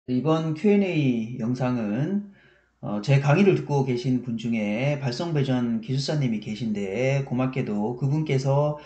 이번 Q&A 영상은 제 강의를 듣고 계신 분 중에 발성배전 기술사님이 계신데 고맙게도 그분께서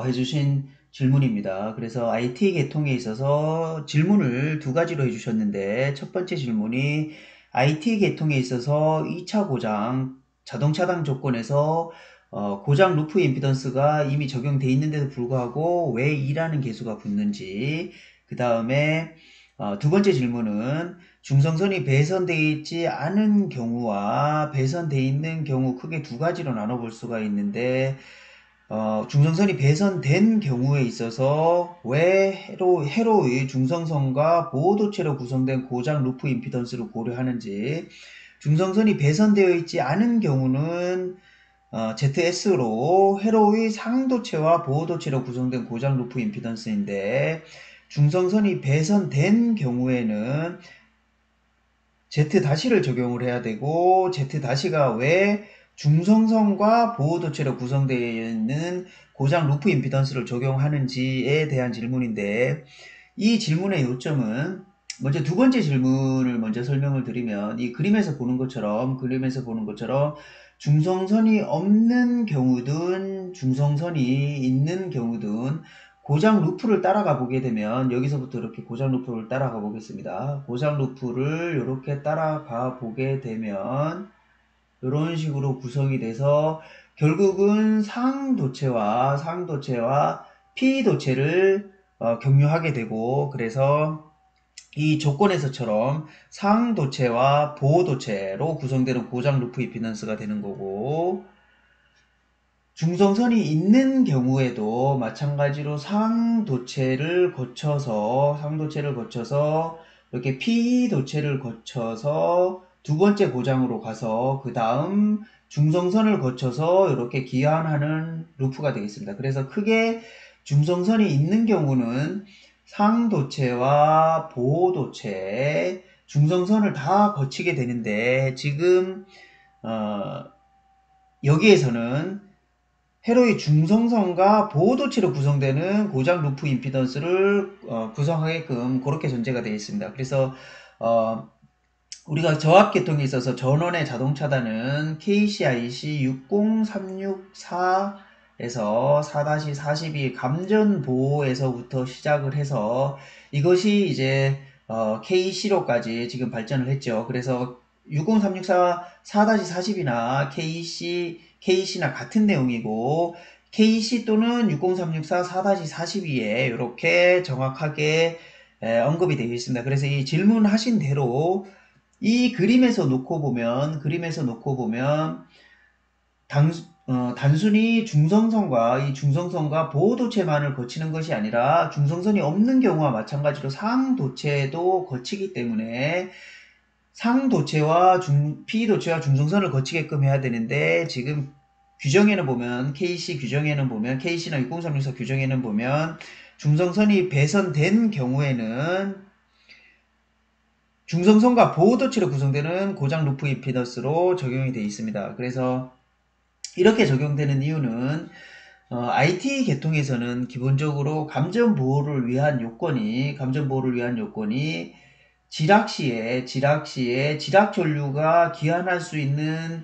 해주신 질문입니다. 그래서 IT 계통에 있어서 질문을 두 가지로 해주셨는데 첫 번째 질문이 IT 계통에 있어서 2차 고장, 자동 차단 조건에서 고장 루프 임피던스가 이미 적용돼 있는데도 불구하고 왜 2라는 계수가 붙는지, 그 다음에 두 번째 질문은 중성선이 배선되어 있지 않은 경우와 배선되어 있는 경우 크게 두 가지로 나눠볼 수가 있는데, 중성선이 배선된 경우에 있어서 왜 회로의 중성선과 보호도체로 구성된 고장 루프 임피던스를 고려하는지, 중성선이 배선되어 있지 않은 경우는 ZS로 회로의 상도체와 보호도체로 구성된 고장 루프 임피던스인데, 중성선이 배선된 경우에는 Z-를 적용을 해야 되고, Z-가 왜 중성선과 보호도체로 구성되어 있는 고장 루프 임피던스를 적용하는지에 대한 질문인데, 이 질문의 요점은 먼저 두 번째 질문을 먼저 설명을 드리면, 이 그림에서 보는 것처럼 중성선이 없는 경우든 중성선이 있는 경우든 고장 루프를 따라가 보게 되면, 여기서부터 이렇게 고장 루프를 따라가 보겠습니다. 고장 루프를 이렇게 따라가 보게 되면 이런 식으로 구성이 돼서 결국은 상도체와 P도체를 경유하게 되고, 그래서 이 조건에서처럼 상도체와 보호도체로 구성되는 고장 루프 임피던스가 되는 거고, 중성선이 있는 경우에도 마찬가지로 상도체를 거쳐서 이렇게 P도체를 거쳐서 두 번째 고장으로 가서 그 다음 중성선을 거쳐서 이렇게 기환하는 루프가 되겠습니다. 그래서 크게 중성선이 있는 경우는 상도체와 보호도체, 중성선을 다 거치게 되는데, 지금 여기에서는 회로의 중성선과 보호도체로 구성되는 고장 루프 임피던스를 구성하게끔 그렇게 전제가 되어 있습니다. 그래서 우리가 저압 계통에 있어서 전원의 자동 차단은 KCIC 60364에서 4-42 감전 보호에서부터 시작을 해서 이것이 이제 KC로까지 지금 발전을 했죠. 그래서 60364 4-40이나 KC나 같은 내용이고, KC 또는 60364 4-42에 이렇게 정확하게 언급이 되어 있습니다. 그래서 이 질문하신 대로 이 그림에서 놓고 보면 단순히 중성선과 보호도체만을 거치는 것이 아니라 중성선이 없는 경우와 마찬가지로 상도체도 거치기 때문에 상도체와 P도체와 중성선을 거치게끔 해야 되는데, 지금 규정에는 보면 KC나 60364 규정에는 보면 중성선이 배선된 경우에는 중성선과 보호도체로 구성되는 고장 루프 임피던스로 적용이 되어 있습니다. 그래서 이렇게 적용되는 이유는 IT 계통에서는 기본적으로 감전 보호를 위한 요건이 지락 전류가 기한할 수 있는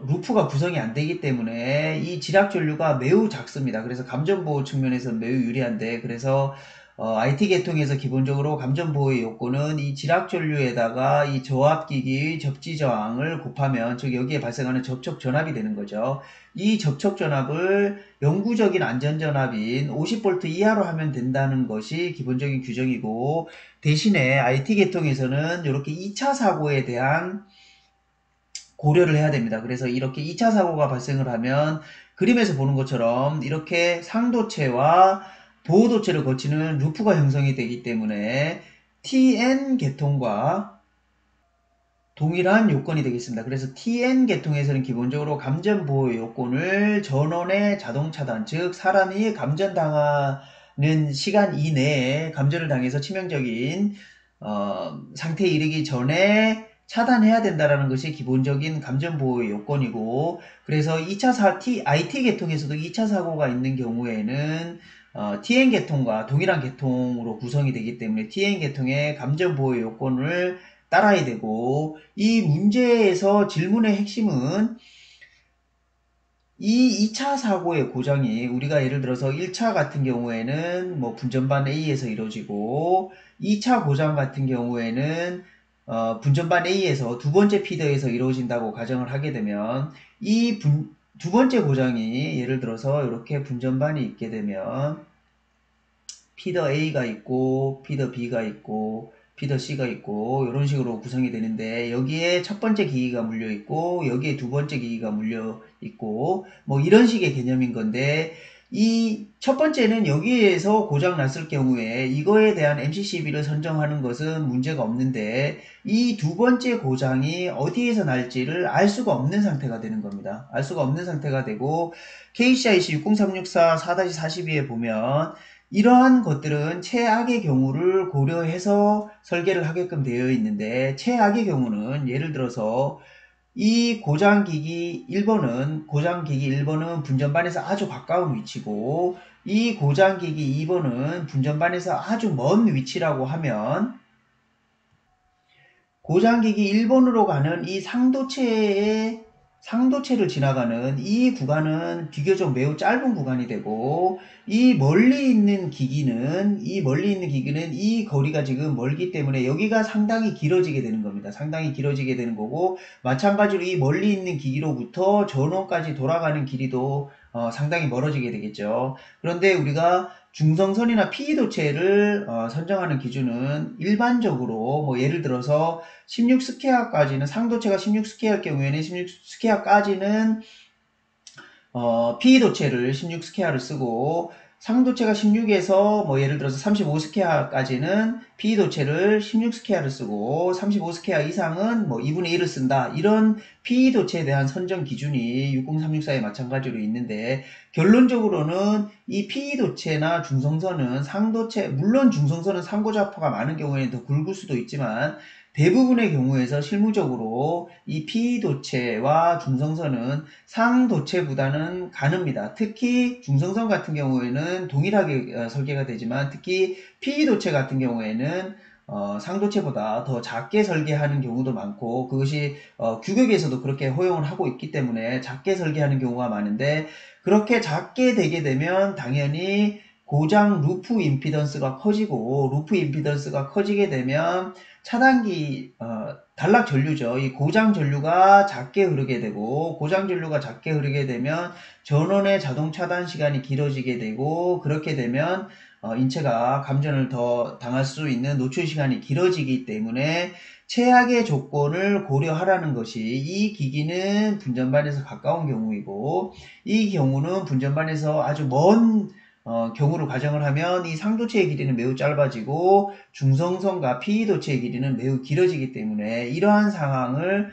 루프가 구성이 안 되기 때문에 이 지락 전류가 매우 작습니다. 그래서 감전 보호 측면에서 매우 유리한데, 그래서 IT 계통에서 기본적으로 감전 보호의 요건은 이 지락 전류에다가 이 저압기기의 접지 저항을 곱하면, 즉 여기에 발생하는 접촉 전압이 되는 거죠. 이 접촉 전압을 영구적인 안전 전압인 50V 이하로 하면 된다는 것이 기본적인 규정이고, 대신에 IT 계통에서는 이렇게 2차 사고에 대한 고려를 해야 됩니다. 그래서 이렇게 2차 사고가 발생을 하면 그림에서 보는 것처럼 이렇게 상도체와 보호도체를 거치는 루프가 형성이 되기 때문에 TN 계통과 동일한 요건이 되겠습니다. 그래서 TN 계통에서는 기본적으로 감전 보호 요건을 전원의 자동 차단, 즉 사람이 감전당하는 시간 이내에 감전을 당해서 치명적인 상태에 이르기 전에 차단해야 된다라는 것이 기본적인 감전 보호의 요건이고, 그래서 IT 계통에서도 2차 사고가 있는 경우에는 TN 계통과 동일한 계통으로 구성이 되기 때문에 TN 계통의 감전 보호 요건을 따라야 되고, 이 문제에서 질문의 핵심은 이 2차 사고의 고장이 우리가 예를 들어서 1차 같은 경우에는 뭐 분전반 A에서 이루어지고, 2차 고장 같은 경우에는 분전반 A에서 두 번째 피더에서 이루어진다고 가정을 하게 되면, 두 번째 고장이 예를 들어서 이렇게 분전반이 있게 되면 피더 A가 있고 피더 B가 있고 피더 C가 있고 이런 식으로 구성이 되는데, 여기에 첫 번째 기기가 물려 있고 여기에 두 번째 기기가 물려 있고 뭐 이런 식의 개념인 건데, 이 첫 번째는 여기에서 고장 났을 경우에 이거에 대한 MCCB를 선정하는 것은 문제가 없는데, 이 두 번째 고장이 어디에서 날지를 알 수가 없는 상태가 되는 겁니다. 알 수가 없는 상태가 되고, KCIC 60364 4-42에 보면 이러한 것들은 최악의 경우를 고려해서 설계를 하게끔 되어 있는데, 최악의 경우는 예를 들어서 이 고장기기 1번은 분전반에서 아주 가까운 위치고, 이 고장기기 2번은 분전반에서 아주 먼 위치라고 하면, 고장기기 1번으로 가는 이 상도체를 지나가는 이 구간은 비교적 매우 짧은 구간이 되고, 이 멀리 있는 기기는 이 거리가 지금 멀기 때문에 여기가 상당히 길어지게 되는 겁니다. 상당히 길어지게 되는 거고, 마찬가지로 이 멀리 있는 기기로부터 전원까지 돌아가는 길이도 상당히 멀어지게 되겠죠. 그런데 우리가 중성선이나 PE도체를 선정하는 기준은 일반적으로 뭐 예를 들어서 16스퀘어까지는, 상도체가 16스퀘어일 경우에는 16스퀘어까지는 PE도체를 16스퀘어를 쓰고, 상도체가 16에서 뭐 예를 들어서 35스퀘어까지는 PE도체를 16스퀘어를 쓰고, 35스퀘어 이상은 뭐 2분의 1을 쓴다. 이런 PE도체에 대한 선정 기준이 60364에 마찬가지로 있는데, 결론적으로는 이 PE도체나 중성선은 물론 중성선은 상고자포가 많은 경우에는 더 굵을 수도 있지만, 대부분의 경우에서 실무적으로 이 PE도체와 중성선은 상도체보다는 가늡니다. 특히 중성선 같은 경우에는 동일하게 설계가 되지만, 특히 PE도체 같은 경우에는 상도체보다 더 작게 설계하는 경우도 많고, 그것이 규격에서도 그렇게 허용을 하고 있기 때문에 작게 설계하는 경우가 많은데, 그렇게 작게 되게 되면 당연히 고장 루프 임피던스가 커지고, 루프 임피던스가 커지게 되면 차단기 단락 전류죠. 이 고장 전류가 작게 흐르게 되고, 고장 전류가 작게 흐르게 되면 전원의 자동 차단 시간이 길어지게 되고, 그렇게 되면 인체가 감전을 더 당할 수 있는 노출 시간이 길어지기 때문에 최악의 조건을 고려하라는 것이, 이 기기는 분전반에서 가까운 경우이고 이 경우는 분전반에서 아주 먼 경우를 가정을 하면 이 상도체의 길이는 매우 짧아지고 중성선과 PE도체의 길이는 매우 길어지기 때문에, 이러한 상황을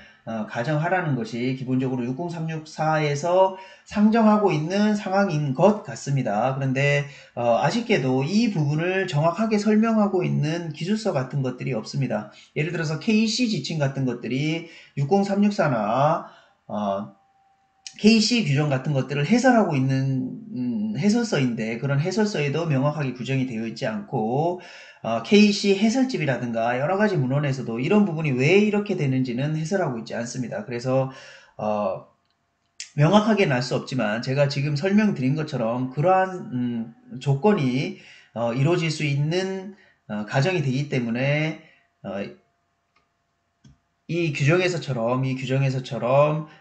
가정하라는 것이 기본적으로 60364에서 상정하고 있는 상황인 것 같습니다. 그런데 아쉽게도 이 부분을 정확하게 설명하고 있는 기술서 같은 것들이 없습니다. 예를 들어서 KC 지침 같은 것들이 60364나 KC 규정 같은 것들을 해설하고 있는 해설서인데, 그런 해설서에도 명확하게 규정이 되어 있지 않고, KC 해설집이라든가 여러 가지 문헌에서도 이런 부분이 왜 이렇게 되는지는 해설하고 있지 않습니다. 그래서 명확하게 날 수 없지만, 제가 지금 설명드린 것처럼 그러한 조건이 이루어질 수 있는 가정이 되기 때문에, 이 규정에서처럼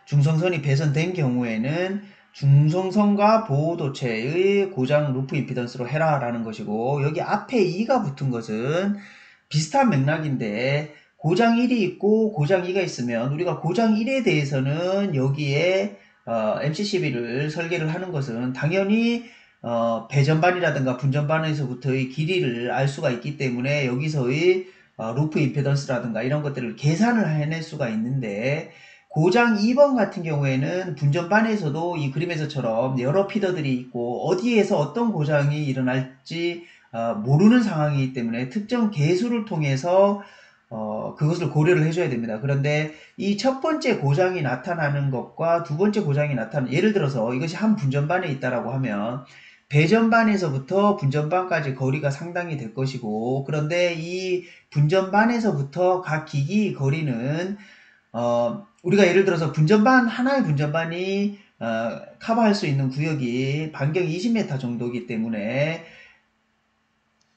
중성선이 배선된 경우에는 중성선과 보호도체의 고장 루프 임피던스로 해라 라는 것이고, 여기 앞에 2가 붙은 것은 비슷한 맥락인데, 고장 1이 있고 고장 2가 있으면 우리가 고장 1에 대해서는 여기에 MCCB를 설계를 하는 것은 당연히 배전반이라든가 분전반에서부터의 길이를 알 수가 있기 때문에 여기서의 루프 임피던스라든가 이런 것들을 계산을 해낼 수가 있는데, 고장 2번 같은 경우에는 분전반에서도 이 그림에서처럼 여러 피더들이 있고 어디에서 어떤 고장이 일어날지 모르는 상황이기 때문에 특정 계수를 통해서 그것을 고려를 해줘야 됩니다. 그런데 이 첫 번째 고장이 나타나는 것과 두 번째 고장이 예를 들어서 이것이 한 분전반에 있다라고 하면 배전반에서부터 분전반까지 거리가 상당히 될 것이고, 그런데 이 분전반에서부터 각 기기 거리는 우리가 예를 들어서 하나의 분전반이 커버할 수 있는 구역이 반경 20m 정도이기 때문에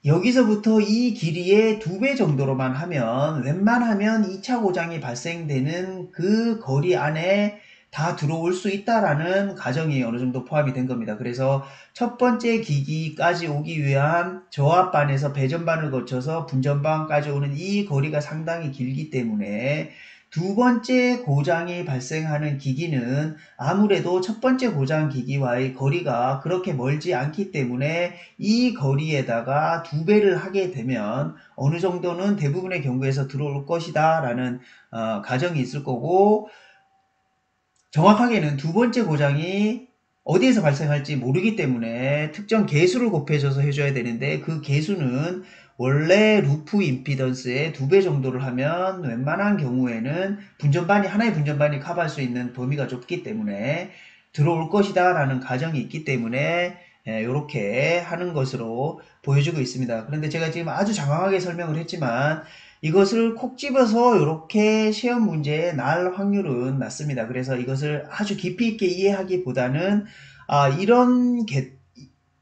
여기서부터 이 길이의 2배 정도로만 하면 웬만하면 2차 고장이 발생되는 그 거리 안에 다 들어올 수 있다라는 가정이 어느 정도 포함이 된 겁니다. 그래서 첫 번째 기기까지 오기 위한 저압반에서 배전반을 거쳐서 분전반까지 오는 이 거리가 상당히 길기 때문에 두 번째 고장이 발생하는 기기는 아무래도 첫 번째 고장 기기와의 거리가 그렇게 멀지 않기 때문에 이 거리에다가 2배를 하게 되면 어느 정도는 대부분의 경우에서 들어올 것이다 라는 가정이 있을 거고, 정확하게는 두 번째 고장이 어디에서 발생할지 모르기 때문에 특정 계수를 곱해줘서 해줘야 되는데, 그 계수는 원래 루프 임피던스의 2배 정도를 하면 웬만한 경우에는 하나의 분전반이 커버할 수 있는 범위가 좁기 때문에 들어올 것이다 라는 가정이 있기 때문에 이렇게 하는 것으로 보여주고 있습니다. 그런데 제가 지금 아주 장황하게 설명을 했지만 이것을 콕 집어서 이렇게 시험 문제에 날 확률은 낮습니다. 그래서 이것을 아주 깊이 있게 이해하기보다는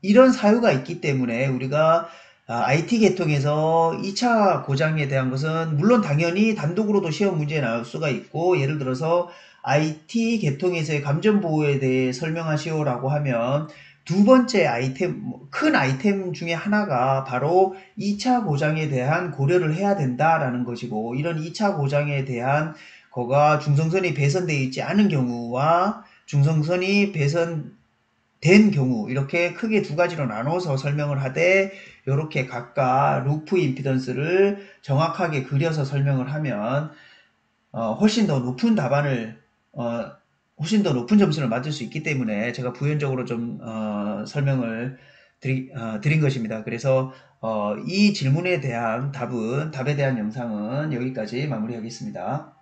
이런 사유가 있기 때문에 우리가 IT 계통에서 2차 고장에 대한 것은 물론 당연히 단독으로도 시험 문제에 나올 수가 있고, 예를 들어서 IT 계통에서의 감전보호에 대해 설명하시오라고 하면 두 번째 큰 아이템 중에 하나가 바로 2차 고장에 대한 고려를 해야 된다라는 것이고, 이런 2차 고장에 대한 거가 중성선이 배선되어 있지 않은 경우와 중성선이 배선된 경우, 이렇게 크게 두 가지로 나눠서 설명을 하되, 이렇게 각각 루프 임피던스를 정확하게 그려서 설명을 하면 훨씬 더 높은 답안을 훨씬 더 높은 점수를 맞을 수 있기 때문에 제가 부연적으로 좀 설명을 드린 것입니다. 그래서 이 질문에 대한 답에 대한 영상은 여기까지 마무리하겠습니다.